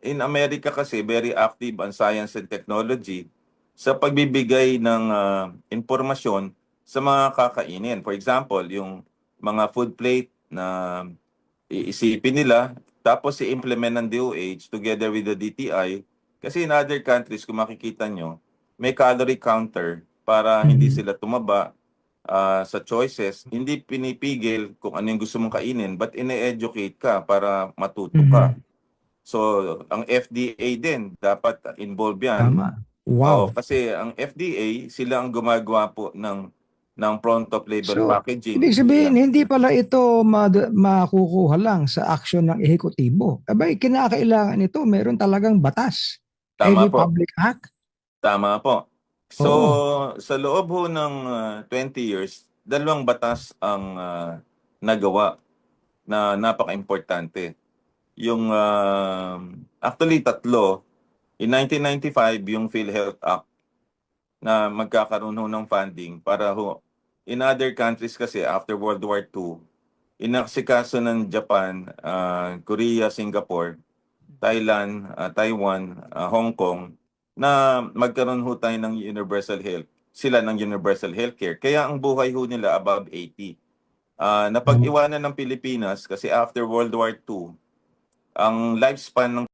in America kasi very active ang science and technology sa pagbibigay ng impormasyon sa mga kakainin. For example, yung mga food plate na iisipin nila, tapos i-implement ng DOH together with the DTI. Kasi in other countries, kung makikita nyo, may calorie counter para hindi Mhm. sila tumaba sa choices. Hindi pinipigil kung ano yung gusto mong kainin, but ine-educate ka para matuto ka. Mhm. So, ang FDA din, dapat involved yan. Tama. Oo, Wow. kasi ang FDA, sila ang gumagawa po ng front of label So, ibig packaging. sabihin, Sila. hindi pala ito makukuha lang sa aksyon ng ehekutibo. Abay, kinakailangan ito, meron talagang batas. Tama Any po. public act. Tama po. So, Oo. sa loob ho ng 20 years, dalawang batas ang nagawa na napaka-importante. Yung, actually, tatlo. In 1995, yung PhilHealth Act na magkakaroon ho ng funding para ho, in other countries kasi after World War II, inaksikaso ng Japan, Korea, Singapore, Thailand, Taiwan, Hong Kong, na magkaroon ho tayo ng universal health. Sila ng universal healthcare. Kaya ang buhay ho nila above 80. Oh. Napag-iwanan ng Pilipinas kasi after World War II, ang lifespan ng